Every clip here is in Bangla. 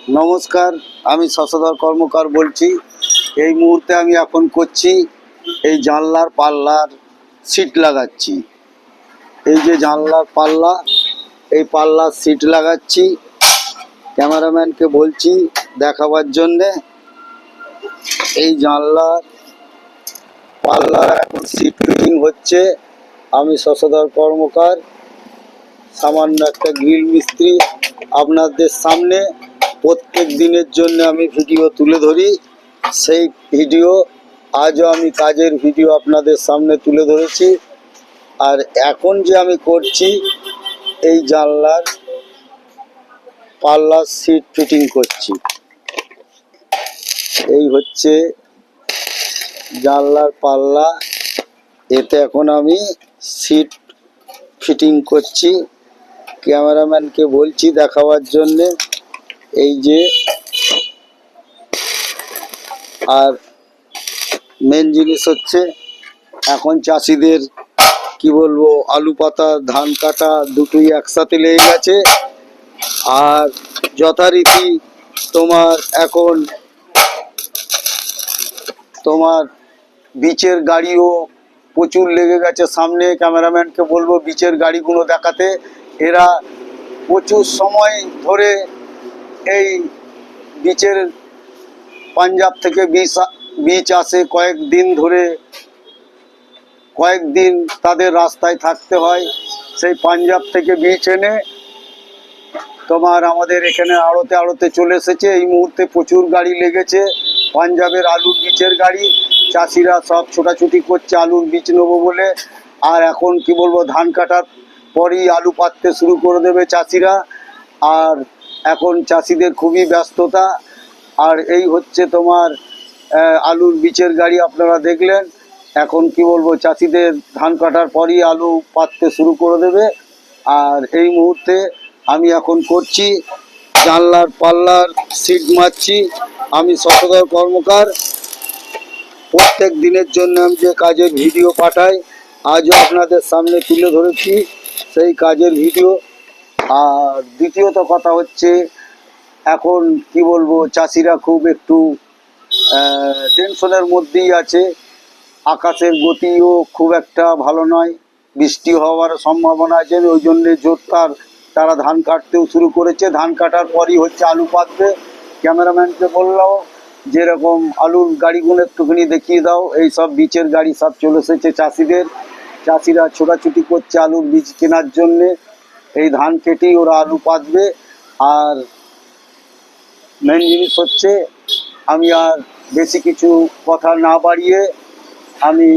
নমস্কার, আমি শশধর কর্মকার বলছি। এই মুহূর্তে আমি এখন করছি এই জানলার পাল্লার সিট লাগাচ্ছি। এই যে জানলার পাল্লা, এই পাল্লার সিট লাগাচ্ছি। ক্যামেরাম্যানকে বলছি দেখাবার জন্যে। এই জানলার পাল্লার এখন সিট ফিটিং হচ্ছে। আমি শশধর কর্মকার, সামান্য একটা গ্রিল মিস্ত্রি। আপনাদের সামনে প্রত্যেক দিনের জন্য আমি ভিডিও তুলে ধরি। সেই ভিডিও আজও আমি কাজের ভিডিও আপনাদের সামনে তুলে ধরেছি। আর এখন যে আমি করছি এই জানলার পাল্লার সিট ফিটিং করছি। এই হচ্ছে জানলার পাল্লা, এতে এখন আমি সিট ফিটিং করছি। ক্যামেরাম্যানকে বলছি দেখাবার জন্যে। এই যে, আর মেন জিনিস হচ্ছে এখন চাষিদের কি বলবো, আলু পাতা ধান কাটা দুটোই একসাথে লেগে গেছে। আর যথারীতি এখন তোমার বীচের গাড়িও প্রচুর লেগে গেছে সামনে। ক্যামেরাম্যানকে বলবো বীচের গাড়িগুলো দেখাতে। এরা প্রচুর সময় ধরে এই বীচের পাঞ্জাব থেকে বীচ আসে, কয়েকদিন তাদের রাস্তায় থাকতে হয়। সেই পাঞ্জাব থেকে বীচ এনে আমাদের এখানে আড়তে চলে এসেছে। এই মুহূর্তে প্রচুর গাড়ি লেগেছে, পাঞ্জাবের আলুর বীচের গাড়ি। চাষিরা সব ছোটাছুটি করছে আলুর বীজ নেবো বলে। আর এখন কি বলবো, ধান কাটার পরই আলু পাততে শুরু করে দেবে চাষিরা। আর এখন চাষিদের খুবই ব্যস্ততা। আর এই হচ্ছে আলুর বীচের গাড়ি আপনারা দেখলেন। এখন কি বলবো, চাষিদের ধান কাটার পরই আলু পাততে শুরু করে দেবে। আর এই মুহূর্তে আমি এখন করছি জানলার পাল্লার সিট মারছি। আমি শশধর কর্মকার, প্রত্যেক দিনের জন্য আমি যে কাজের ভিডিও পাঠাই আজও আপনাদের সামনে তুলে ধরেছি সেই কাজের ভিডিও। আর দ্বিতীয়ত কথা হচ্ছে, এখন কি বলবো, চাষিরা খুব একটু টেনশনের মধ্যেই আছে। আকাশের গতিও খুব একটা ভালো নয়, বৃষ্টি হওয়ার সম্ভাবনা আছে। ওই জন্যে তারা ধান কাটতেও শুরু করেছে। ধান কাটার পরই হচ্ছে আলু পাতবে। ক্যামেরাম্যানকে বললাম যেরকম আলুর গাড়িগুলো একটুখানি দেখিয়ে দাও। এই সব বীজের গাড়ি সব চলে এসেছে চাষিরা ছোটাছুটি করছে আলুর বীজ কেনার জন্যে। এই ধান কেটেই ওরা আলু পাতবে। আর মেন জিনিস হচ্ছে, আমি আর বেশি কিছু কথা না বাড়িয়ে আমি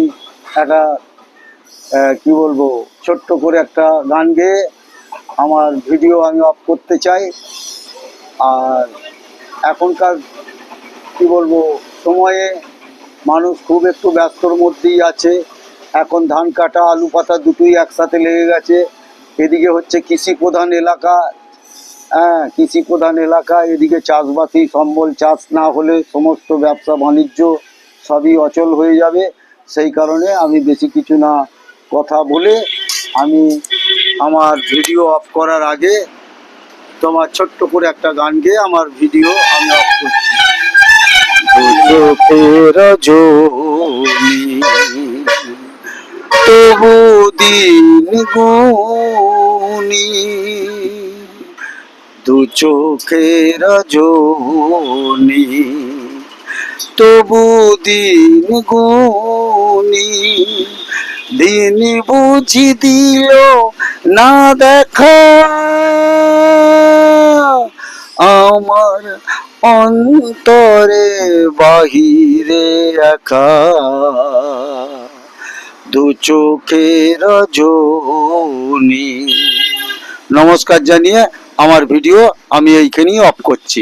একটা কি বলবো, ছোট্ট করে একটা গান গেয়ে আমার ভিডিও আমি অফ করতে চাই। আর এখনকার কি বলবো সময়ে মানুষ খুব একটু ব্যস্তর মধ্যেই আছে। এখন ধান কাটা আলু পাতা দুটোই একসাথে লেগে গেছে। এদিকে হচ্ছে কৃষি প্রধান এলাকা, কৃষি প্রধান এলাকা। এদিকে চাষবাসই সম্বল, চাষ না হলে সমস্ত ব্যবসা বাণিজ্য সবই অচল হয়ে যাবে। সেই কারণে আমি বেশি কিছু না কথা বলে আমি আমার ভিডিও অফ করার আগে ছোট্ট করে একটা গান গেয়ে আমার ভিডিও আমি অফ করছি। তবু দিন গুনি, দু চোখের জনি, তবু দিন গুনি, দিন বুঝি দিল না দেখা আমার অন্তরে বাহিরে একা, দু চোখের জনি। নমস্কার জানিয়ে আমার ভিডিও আমি এইখানেই অফ করছি।